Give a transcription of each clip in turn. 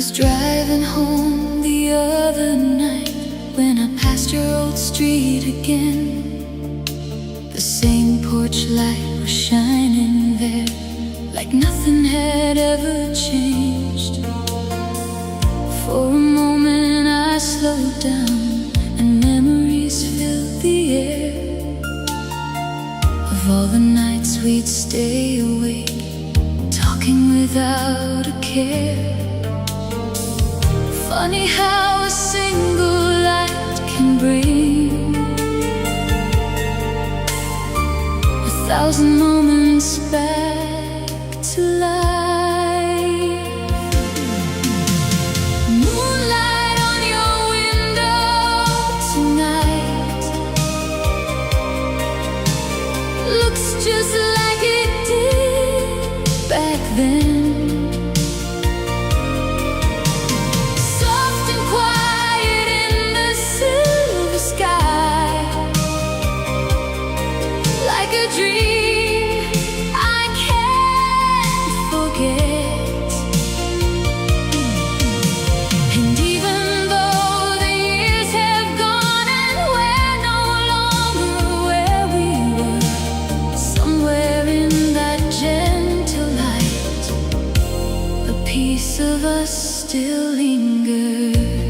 was driving home the other night when I passed your old street again. The same porch light was shining there, like nothing had ever changed. For a moment I slowed down, and memories filled the air of all the nights we'd stay awake, talking without a care. Funny how a single light can bring 1,000 moments back to life. Moonlight on your window tonight looks just like it did back then. A dream I can't forget. And even though the years have gone and we're no longer where we were, somewhere in that gentle light, a piece of us still lingers.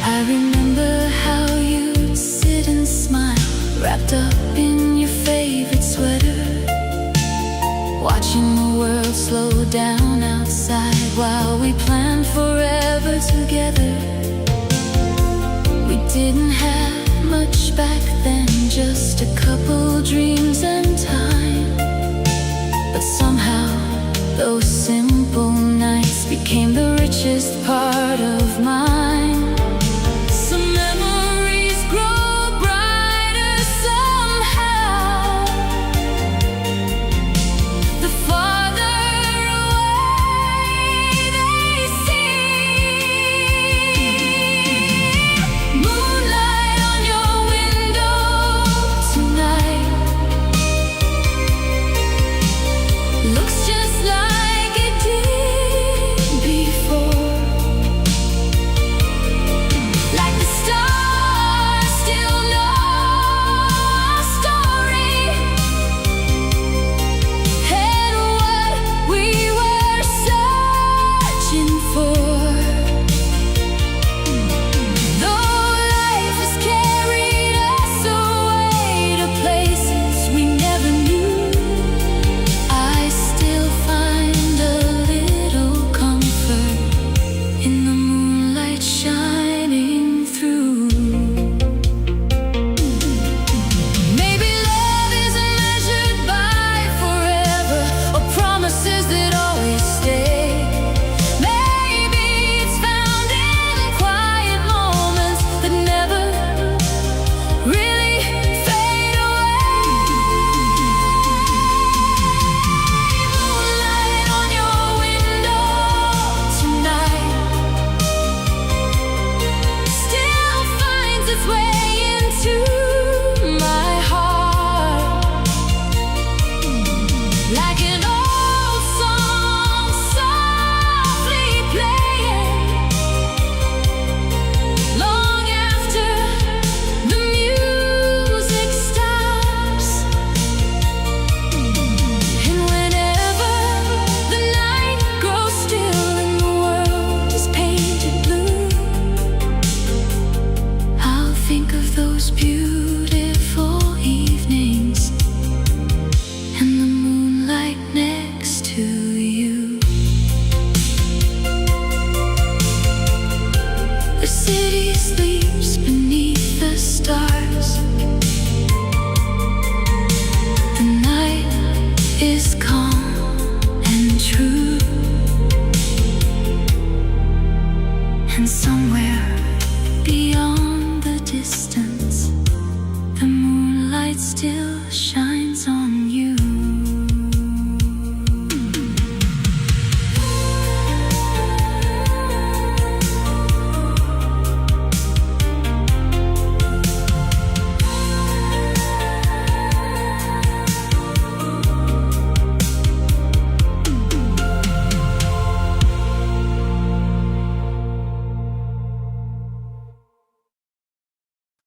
I remember how you'd sit and smile, wrapped up in your favorite sweater, watching the world slow down outside while we planned forever together. We didn't have much back then, just a couple dreams and time. But somehow those simple nights became the richest part of mine.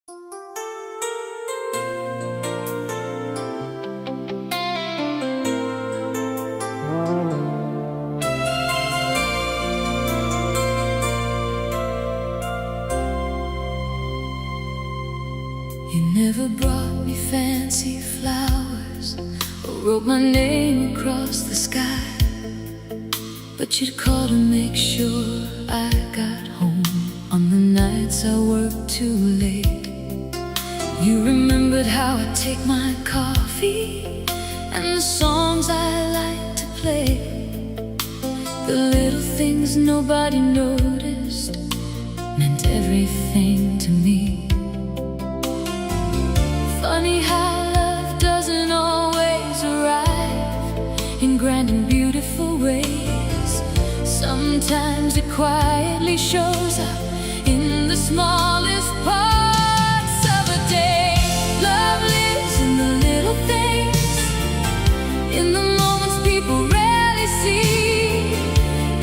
You never brought me fancy flowers or wrote my name across the sky, but you'd call to make sure I got home on the nights I worked too late. You remembered how I'd take my coffee and the songs I liked to play. The little things nobody noticed meant everything to me. Funny how love doesn't always arrive in grand and beautiful ways. Sometimes it quietly shows up in the smallest parts of a day. Love lives in the little things, in the moments people rarely see,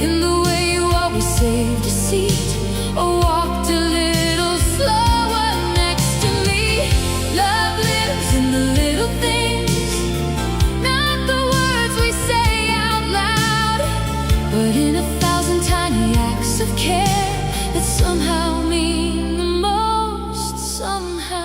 in the way you always saved a seat or walked a little slower next to me. Love lives in the little things, not the words we say out loud, but in 1,000 tiny acts of care that somehow mean the most somehow.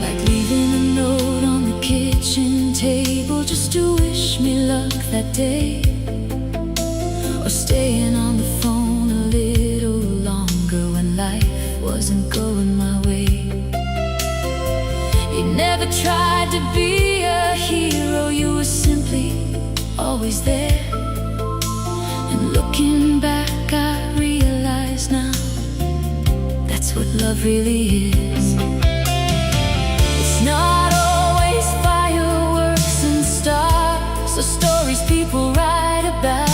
Like leaving a note on the kitchen table just to wish me luck that day, or staying on the phone a little longer when life wasn't going my way. You never tried to be a hero, you were simply always there. And looking back I realize now, that's what love really is. It's not always fireworks and stars or stories people write about.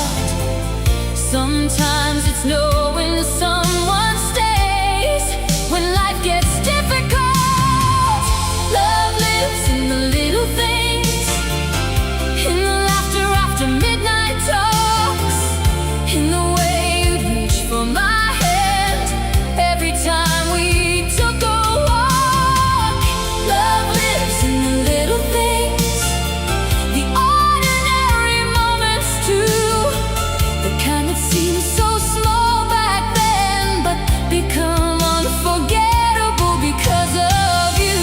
Sometimes it's knowing someone stays when life gets difficult. Love lives in the little things, in the laughter after midnight talks, in the way you'd reach for my hand every time we took a walk. Love lives in the little things, the ordinary moments too, the kind that seem so small back then, but become unforgettable because of you.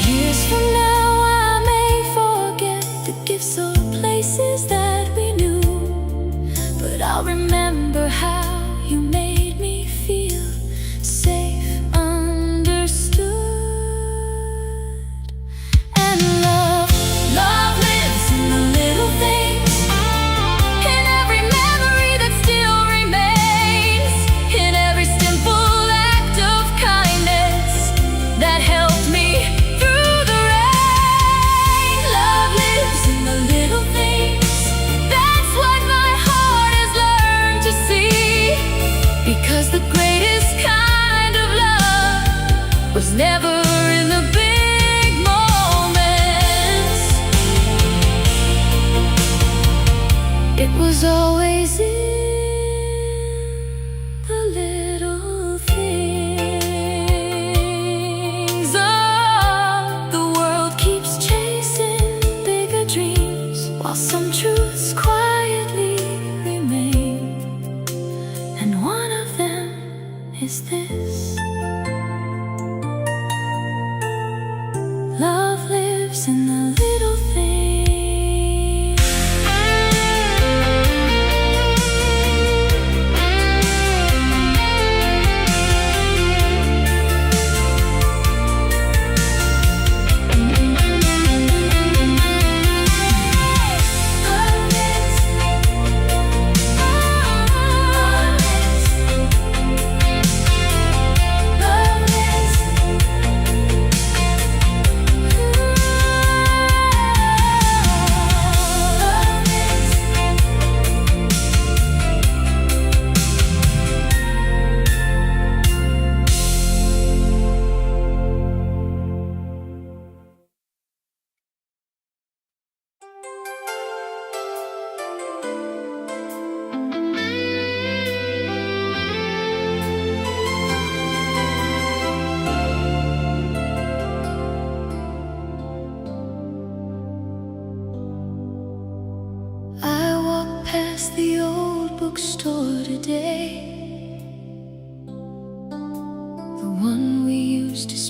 Years from now I may forget the gifts or places that we knew, but I'll remember how you made me feel safe, understood. And love lives in the little things, in every memory that still remains, in every simple act of kindness that helped me through the rain. Love lives in the little things, that's what my heart has learned to see, because the greatest kind of love was never in the big moments. It was always in the little things. Oh, the world keeps chasing bigger dreams, while some truths quietly remain, and one of them is this: love lives in the little things.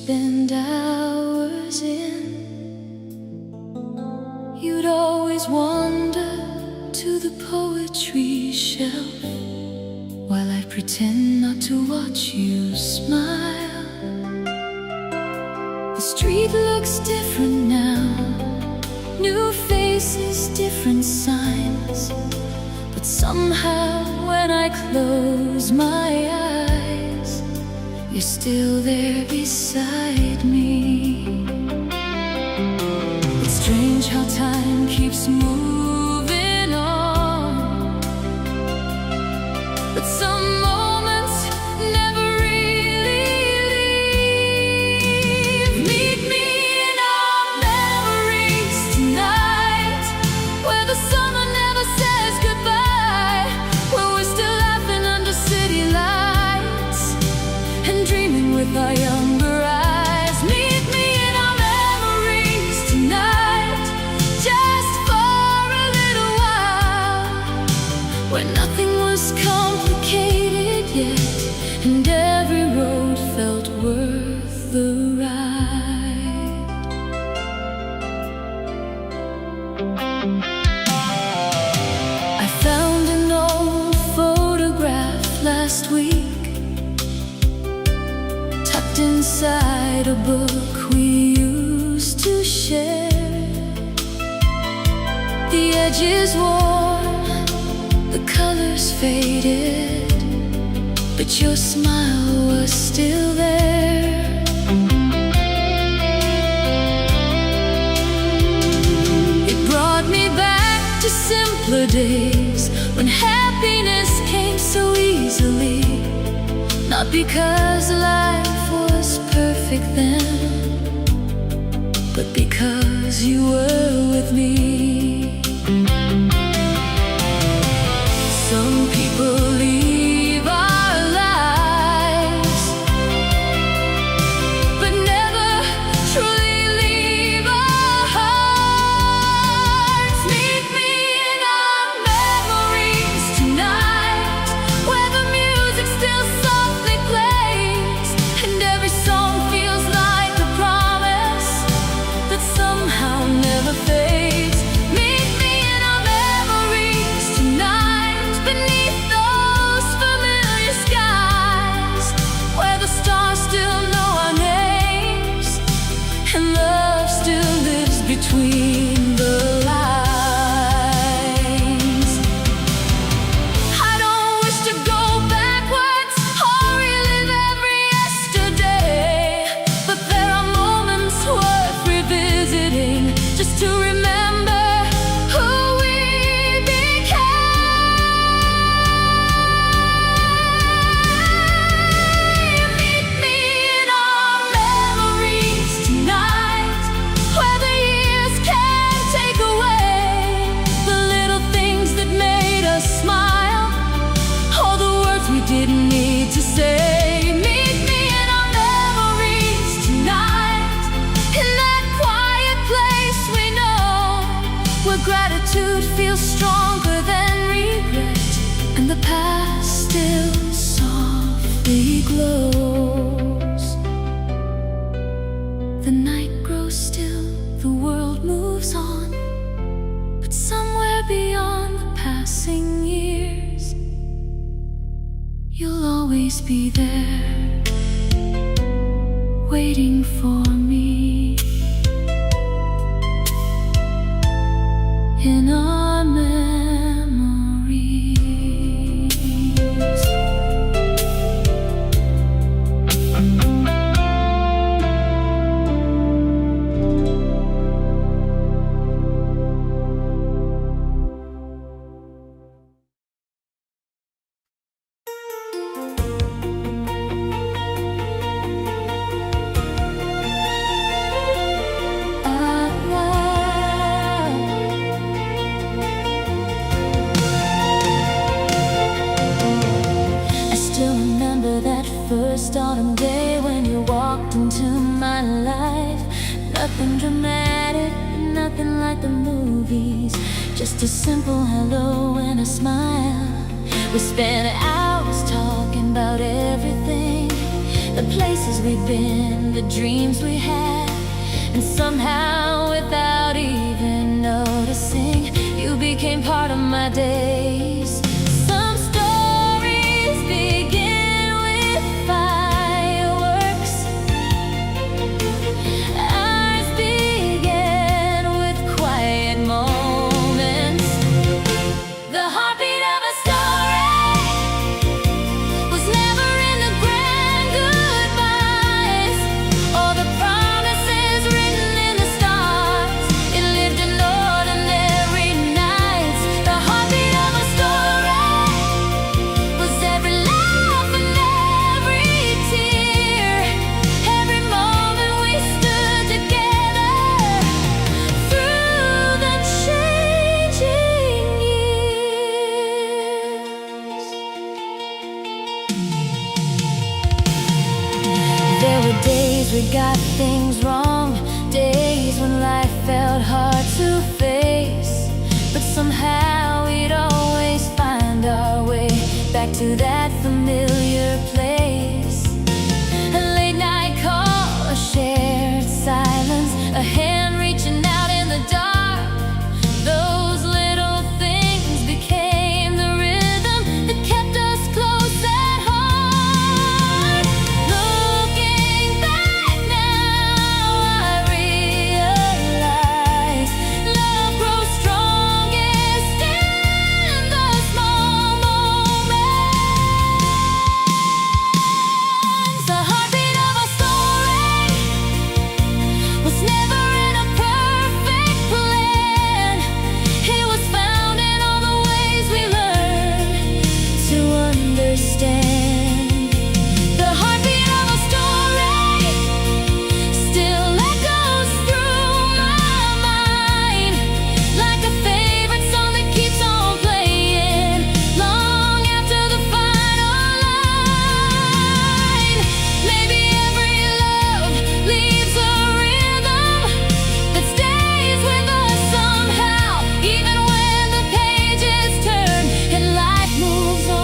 spend hours in. You'd always wander to the poetry shelf while I pretend not to watch you smile. The street looks different now, new faces, different signs. But somehow when I close my eyes, you're still there beside me. It's strange how time keeps moving on, but some moments never really leave. Meet me in our memories tonight, where the summer never says goodbye, where we're still laughing under city lights and dreaming with our younger eyes. Meet me in our memories tonight, just for a little while, where nothing was complicated yet, and every road felt worth the ride. I found an old photograph last week, tucked inside a book we used to share. The edges worn, the colors faded, but your smile was still there. It brought me back to simpler days, when happiness came so easily. Not because life was perfect then, but because you were with me. Some people leave our lives, but never truly leave our hearts. Meet me in our memories tonight, where the music still softly plays, and every song feels like a promise that somehow never fades. Meet me in our memories tonight, beneath those familiar skies, where the stars still know our names, and love still lives between the lines. I don't wish to go backwards or relive every yesterday, but there are moments worth revisiting, just to remember who we became. Meet me in our memories tonight, where the years can't take away the little things that made us smile, all the words we didn't need to say. Meet me in our memories tonight, in that quiet place we know, where gratitude feels stronger than regret, and the past still softly glows. The night grows still, the world moves on, but somewhere beyond the passing years, you'll always be there, waiting for me. In our memories. First autumn day when you walked into my life. Nothing dramatic, nothing like the movies, just a simple hello and a smile. We spent hours talking about everything, the places we've been, the dreams we had. And somehow, without even noticing, you became part of my days. Some stories begin with fireworks. Ours began with quiet moments. The heartbeat of a story was never in the grand goodbyes or the promises written in the stars. It lived in ordinary nights. The heartbeat of a story was every laugh and every tear, every moment we stood together through the changing years. There were days we got things wrong, days when life felt hard to face, but somehow we'd always find our way back to that familiar place. A late night call, a shared silence, a hand reaching out in the dark. Those little things became the rhythm that kept us close at heart. Looking back now, I realize love grows strongest in the small moments. The heartbeat of a story was never in a perfect plan. It was found in all the ways we learned to understand. The heartbeat of a story still echoes through my mind, like a favorite song that keeps on playing long after the final line. Maybe every love leaves a rhythm that stays with us somehow, even when the pages turn and life moves on.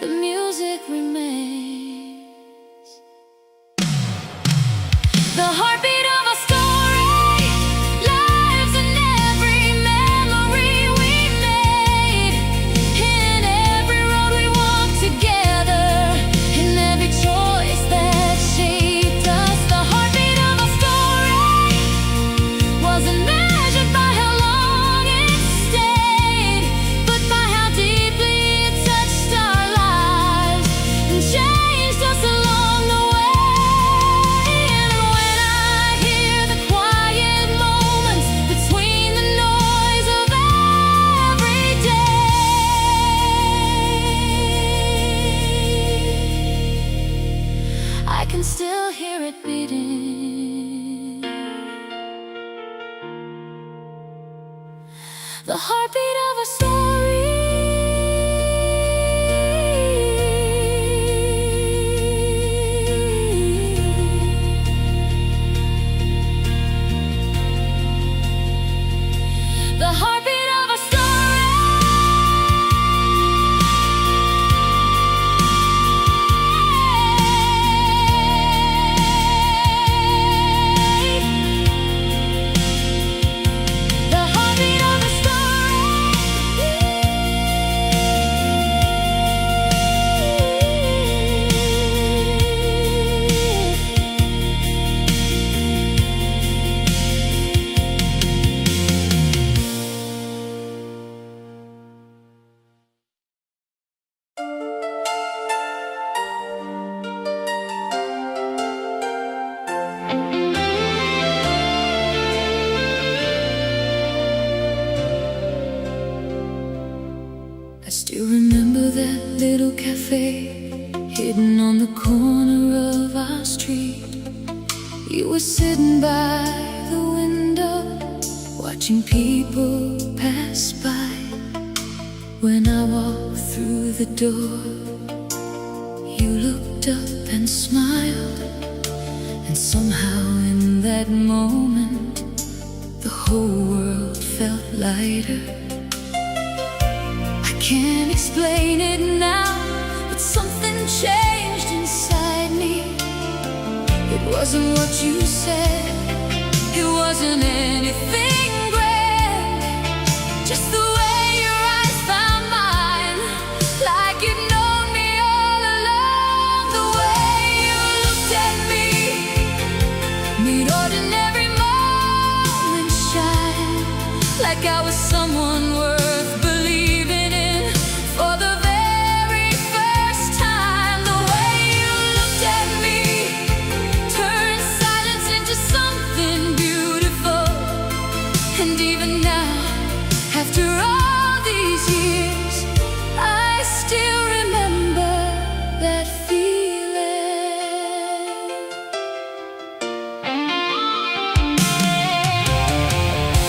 The music remains. The heartbeat of a story lives in every memory we made, in every road we walked together, in every choice that shaped us. The heartbeat of a story wasn't measured by how long it stayed, but by how deeply it touched our lives and changed us along the way. And when I hear the quiet moments between the noise of every day, I can still hear it beating. The heartbeat of a story. The heartbeat of a story. The heartbeat of a I still remember that little cafe hidden on the corner of our street. You were sitting by the window, watching people pass by. When I walked through the door, you looked up and smiled, and somehow in that moment the whole world felt lighter. I can't explain it now, but something changed inside me. It wasn't what you said, it wasn't anything grand, just the way your eyes found mine, like you'd known me all along. The way you looked at me made ordinary moments shine, like I was someone worth believing in for the very first time. The way you looked at me turned silence into something beautiful. And even now, after all these years, I still remember that feeling.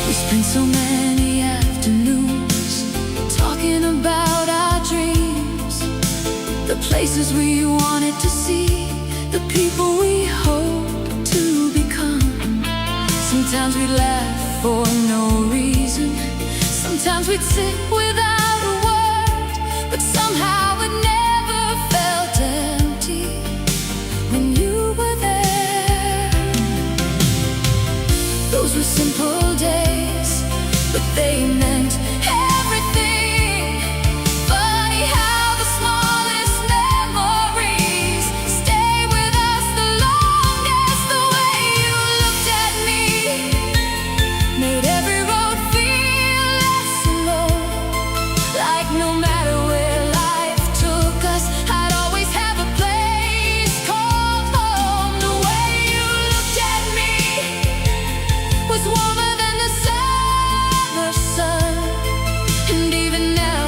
We spent so many afternoons talking about our dreams, the places we wanted to see, the people we hoped to become. Sometimes we'd laugh for no reason, sometimes we'd sit without a word, but somehow it never felt empty when you were there. Those were simple days, but they meant everything. Funny how the smallest memories stay with us the longest. The way you looked at me made every road feel less alone, like no matter where life took us, I'd always have a place called home. The way you looked at me was warmer than the summer sun. And even now,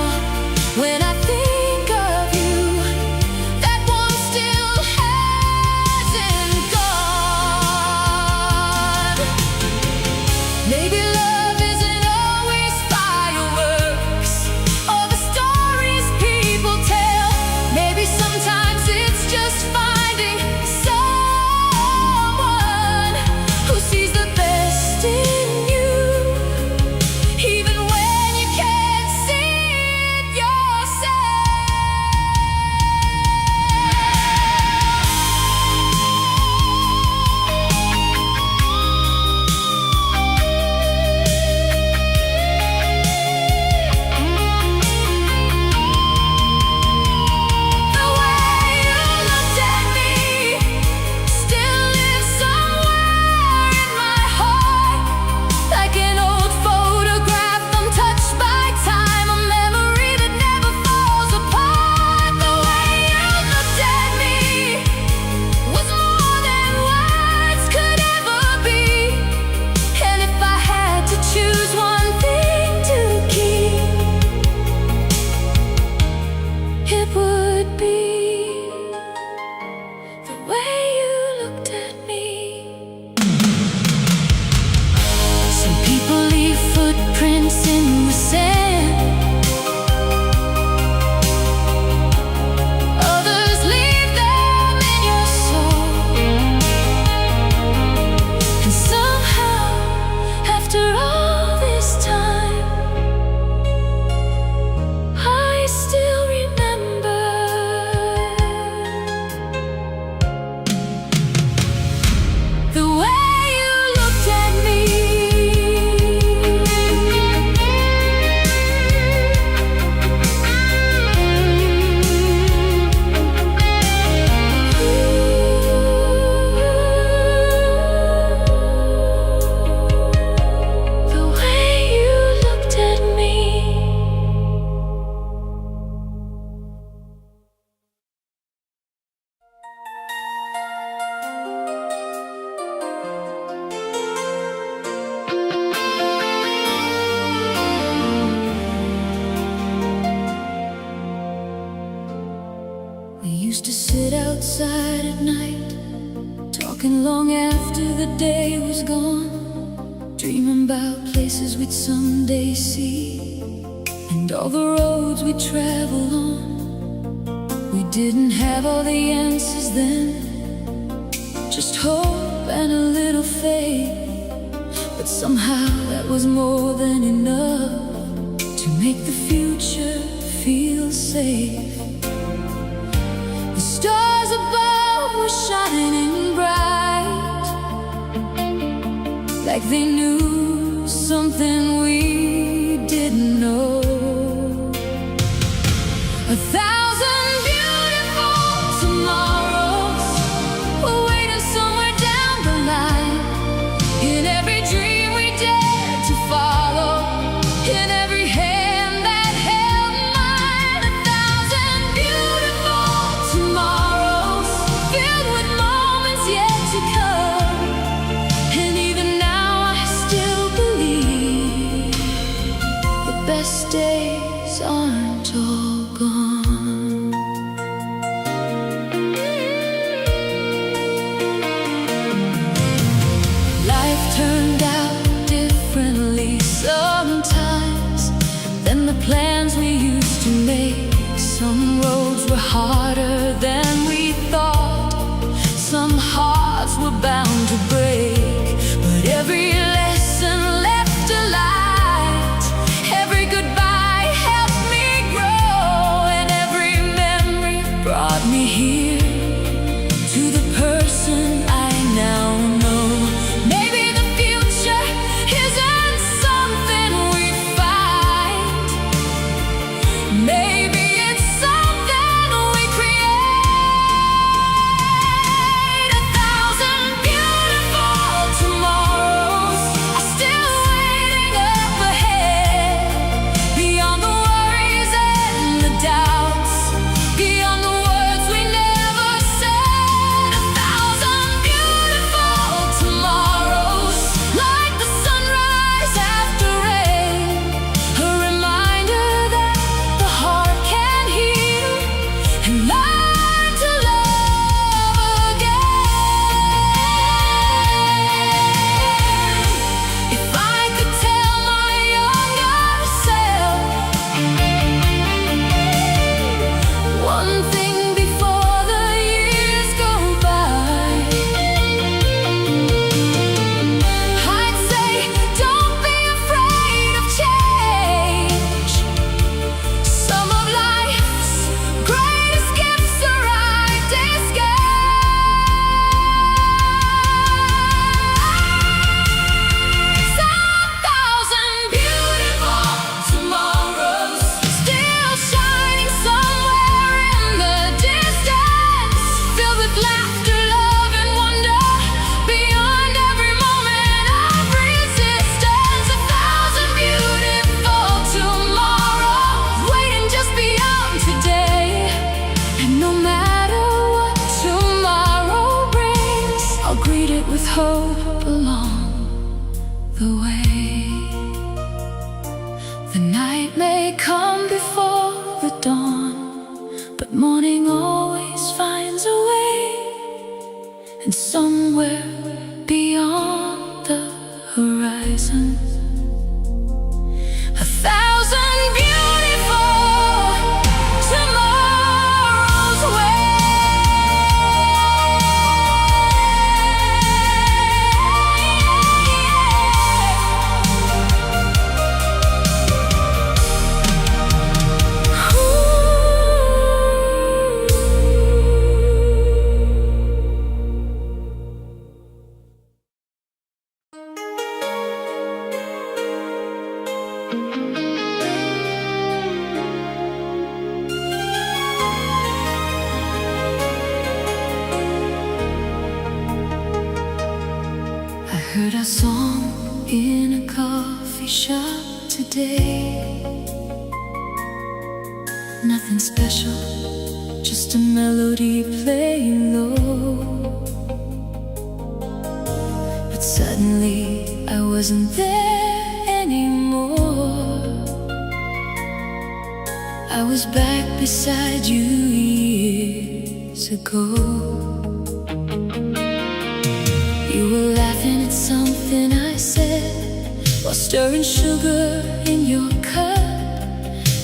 when I think of you, that warmth still hasn't gone. Maybe love isn't always fireworks or the stories people tell. Maybe sometimes it's just finding someone who sees the best in you, even when you can't see it yourself. The way you looked at me still lives somewhere in my heart, like an old photograph untouched by time, a memory that never falls apart. The way you looked at me was more than words could ever be. And if I had to choose one thing to keep, it would be the way you looked at me. Some people leave footprints in the sand, others leave them in your soul. And somehow, after all this time, I still remember the way you looked at me. The way you looked at me. We used to sit outside at night, talking long after the day was gone, dreaming about places we'd someday see, and all the roads we'd travel on. We didn't have all the answers then, just hope and a little faith. But somehow that was more than enough to make the future feel safe. The stars above were shining bright, like they knew something we didn't know. 1,000 beautiful tomorrows were waiting somewhere down the line. In every dream we dared to follow, in every hand that held mine. 1,000 beautiful tomorrows filled with moments yet to come. And even now I still believe the best days aren't all gone. Life turned out differently sometimes than the plans we used to make. Some roads were harder than we thought, some hearts were bound to break. But every lesson left a light, every goodbye helped me grow, and every memory brought me here to the person I now know. Maybe the future isn't something we find, maybe it's something we create. 1,000 beautiful tomorrows are still waiting up ahead, beyond the worries and the doubts, beyond the words we never said. 1,000 beautiful tomorrows, like the sunrise after rain, a reminder that the heart can heal and learn to love again. If I could tell my younger self one thing before the years go by, I'd say, don't be afraid of change. Some of life's greatest gifts are our disguise. 1,000 beautiful tomorrows still shining somewhere in the distance, filled with laughter, love, and wonder, beyond every moment of resistance. 1,000 beautiful tomorrows waiting just beyond today. And no matter what tomorrow brings, I'll greet it with hope along the way. The night may come before the dawn, but morning always finds a way. And somewhere beyond the horizon, 1,000 beautiful tomorrows I heard our song in a coffee shop today. Nothing special, just a melody playing low. But suddenly I wasn't there anymore. I was back beside you years ago. You were laughing at something I said while stirring sugar in your cup.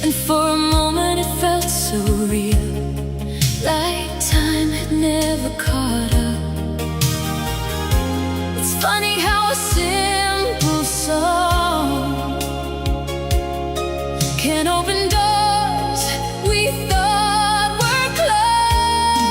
And for a moment it felt so real, like time had never caught up. It's funny how a simple song can open doors we thought were closed.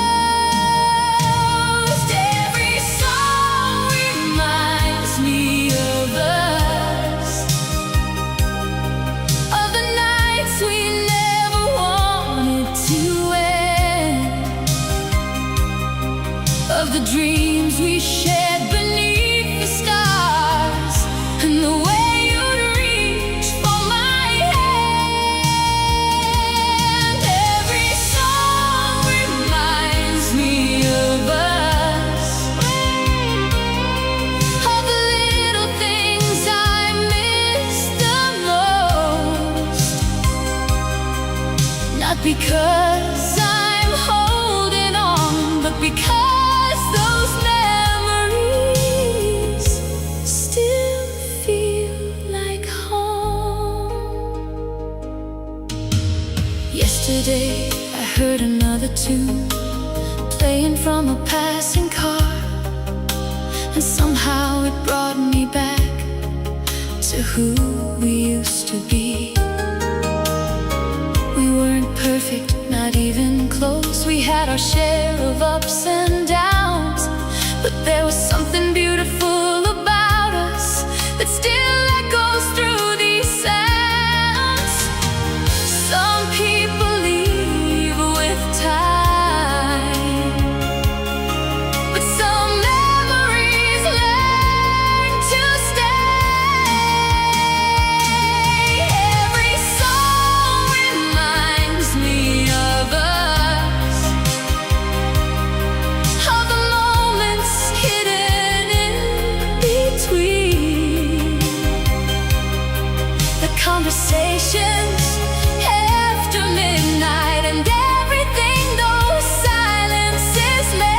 Not because I'm holding on, but because those memories still feel like home. Yesterday I heard another tune playing from a passing car, and somehow it brought me back to who we used to be. We weren't perfect, not even close. We had our share of ups and downs, but there was something beautiful about us that still echoes through these sounds. Some people leave with time, but some memories learn to stay. Every song reminds me of us, of the moments hidden in between, the conversations after midnight, and everything those silences meant.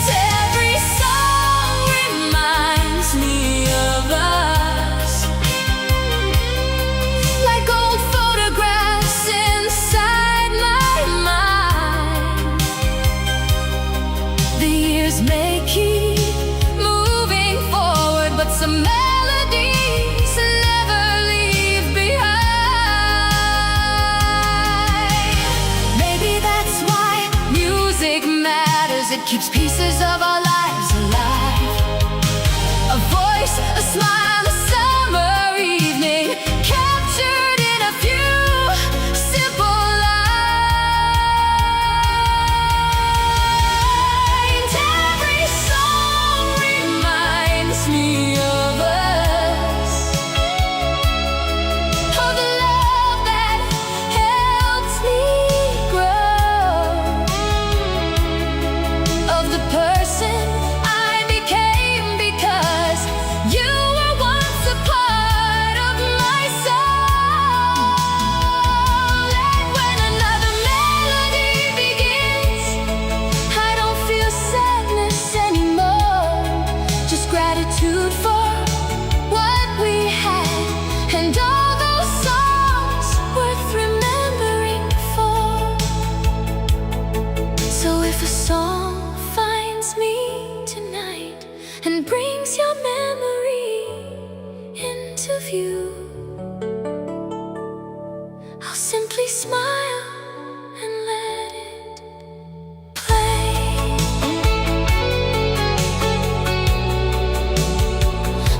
Every song reminds me of us, like old photographs inside my mind. The years may keep moving forward, but some melodies never leave behind. Maybe that's why music matters. It keeps pieces of our lives alive. A voice, a smile, a summer evening, captured in a few simple lines. Every song reminds me of us, of the love that helps me grow, of the person I became because you were once a part of my soul. And when another melody begins, I don't feel sadness anymore, just gratitude for what we had, and all those songs worth remembering for. So if a song finds me tonight and brings your memory into view, I'll simply smile and let it play.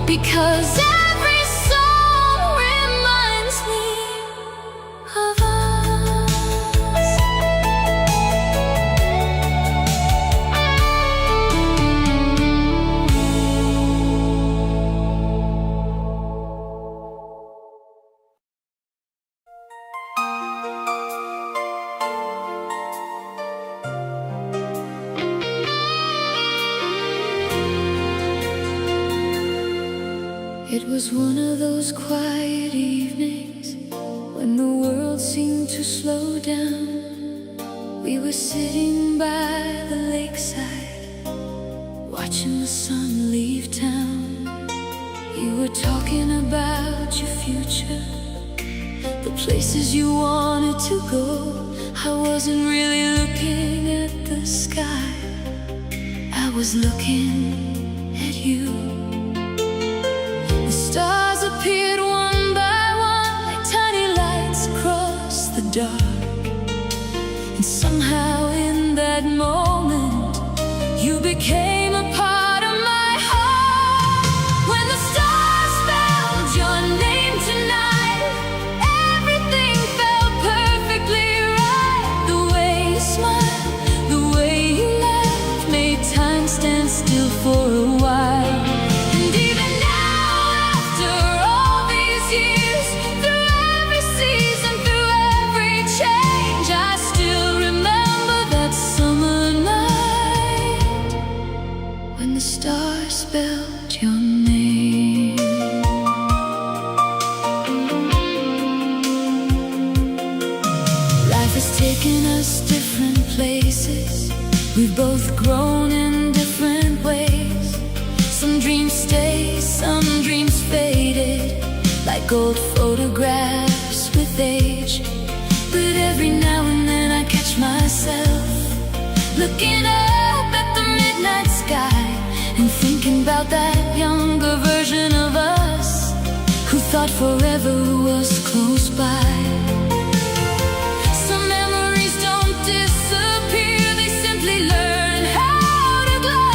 Because every song reminds me of us. It was one of those quiet evenings when the world seemed to slow down. We were sitting by the lakeside, watching the sun leave town. You were talking about your future, the places you wanted to go. I wasn't really looking at the sky, I was looking at you. The stars appeared one by one, like tiny lights across the dark. And somehow in that moment, you became a part of my heart. When the stars spelled your name tonight, everything felt perfectly right. The way you smiled, the way you laughed, made time stand still for a while. And even now, after all these years, through every season, through every change, I still remember that summer night. taken us different places. We've both grown in different ways. Some dreams stay, some dreams faded, like old photographs with age. But every now and then I catch myself looking up at the midnight sky and thinking about that younger version of us who thought forever was close by. Some memories don't disappear, they simply learn how to glow.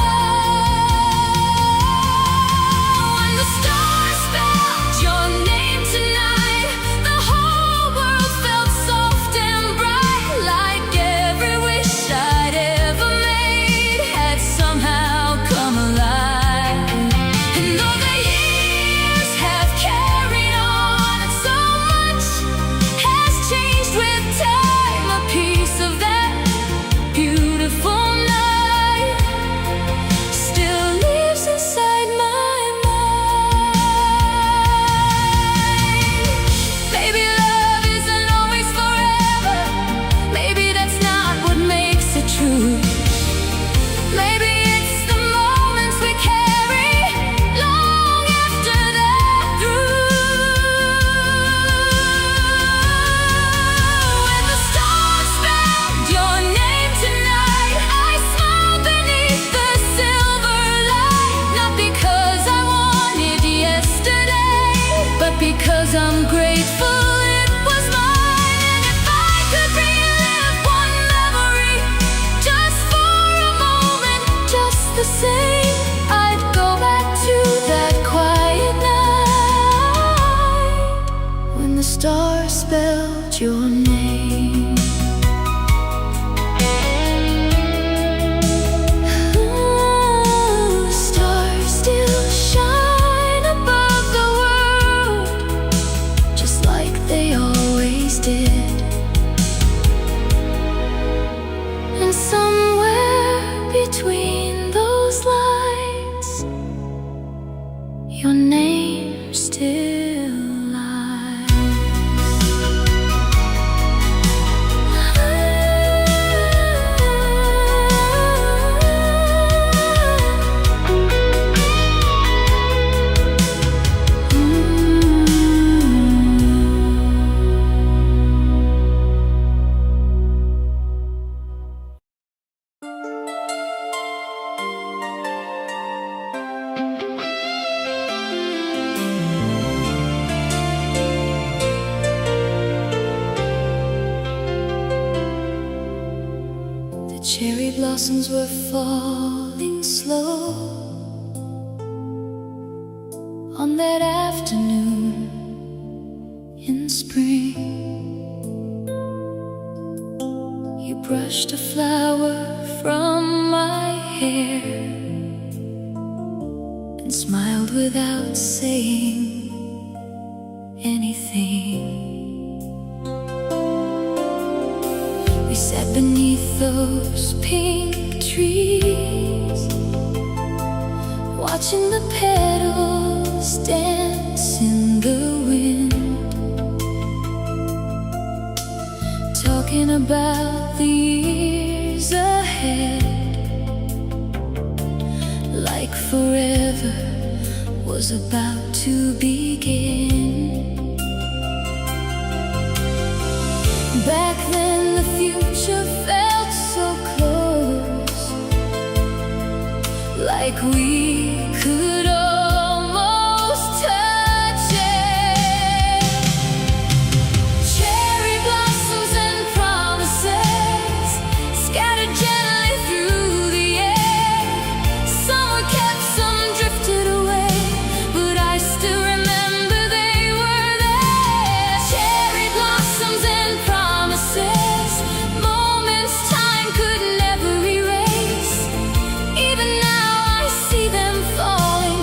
When the stars spelled your name tonight, the whole world felt soft and bright, like every wish I'd ever made had somehow come alive. And though the years have carried on, and so much has changed with time, a piece of that beautiful night still lives inside my mind. Maybe love isn't always forever. Maybe that's not what makes it true. Maybe it's the moments we carry long after they're through. When the stars spelled your name tonight, I smiled beneath the silver light, not because I wanted yesterday, but because I'm grateful it was mine. And if I could relive one memory just for a moment, just the same, I'd go back to that quiet night when the stars spelled your name. The stars still shine above the world, just like they always did. And somewhere between those lights, your name still lies. The cherry blossoms were falling slow on that afternoon in spring. You brushed a flower from my hair and smiled without saying anything. We sat beneath those pink trees, watching the petals dance in the wind, talking about the years ahead, like forever was about to begin. Back then the future felt so close, like we could almost touch it. Cherry blossoms and promises scattered gently through the air. Some were kept, some drifted away, but I still remember they were there. Cherry blossoms and promises, moments time could never erase. Even now I see them falling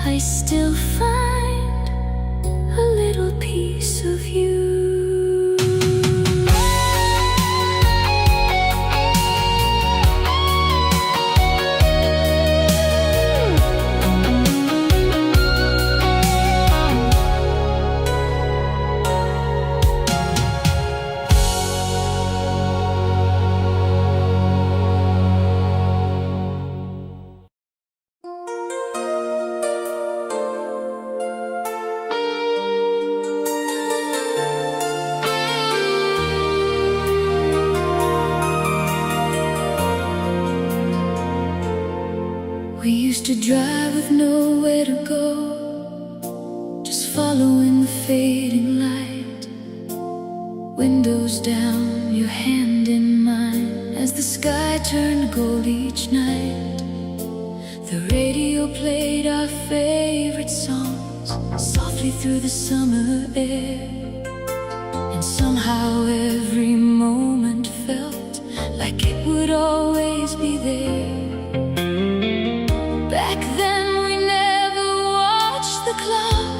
I still find a little piece of you. We used to drive with nowhere to go, just following the fading light. Windows down, your hand in mine, as the sky turned gold each night. The radio played our favorite songs softly through the summer air, and somehow every moment felt like it would always be there. Back then we never watched the clock.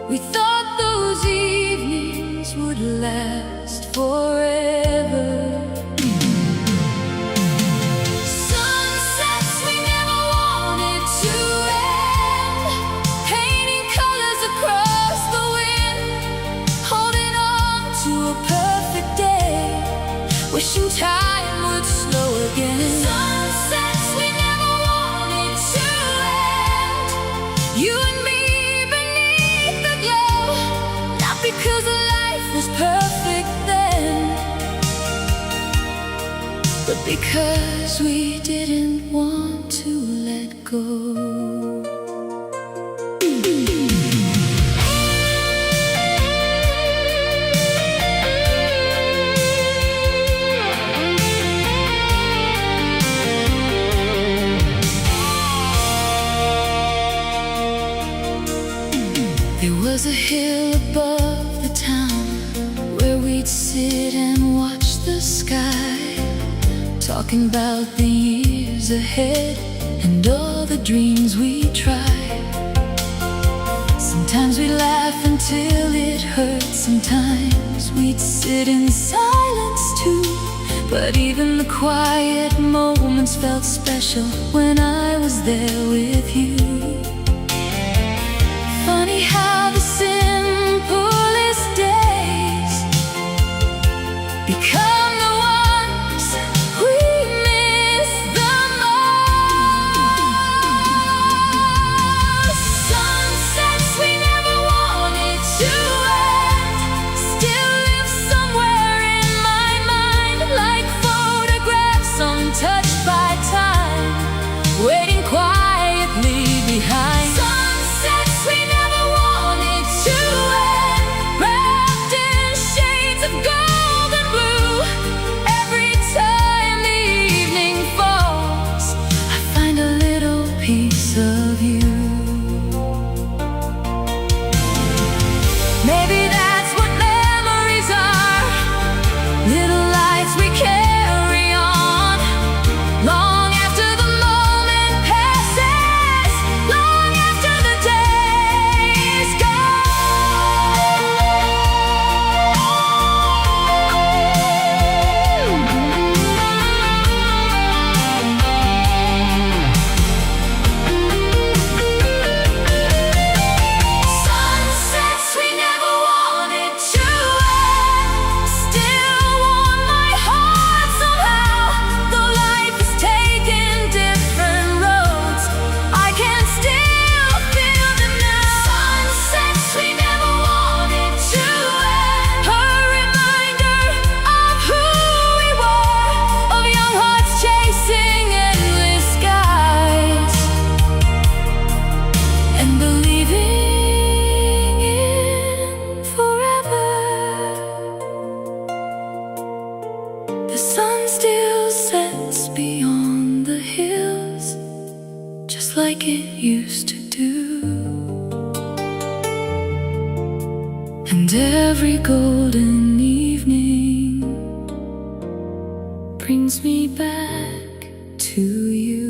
We thought those evenings would last forever. Sunsets we never wanted to end, painting colors across the wind, holding on to a perfect day, wishing time would slow again. Sunsets we never wanted to end, you and me beneath the glow, not because life was perfect then, but because we didn't want to let go. There was a hill above the town where we'd sit and watch the sky, talking about the years ahead and all the dreams we tried. Sometimes we'd laugh until it hurt, sometimes we'd sit in silence too, but even the quiet moments felt special when I was there with you. Funny how the simplest days become the ones we miss the most. Sunsets we never wanted to end still live somewhere in my mind, like photographs untouched by time, waiting quietly behind. Sunsets we never wanted to end, wrapped in shades of gold and blue. Every time the evening falls, I find a little piece of you. Maybe that's what memories are, little lights we carry on, long after the moment passes, long after the day is Sunsets we never wanted to end still warm my heart somehow, though life has taken different roads, I can still feel them now. Sunsets we never wanted to end, a reminder of who we were, of young hearts chasing endless skies and believing in forever. The sun still sets beyond the hills, just like it used to do, and every golden evening brings me back to you.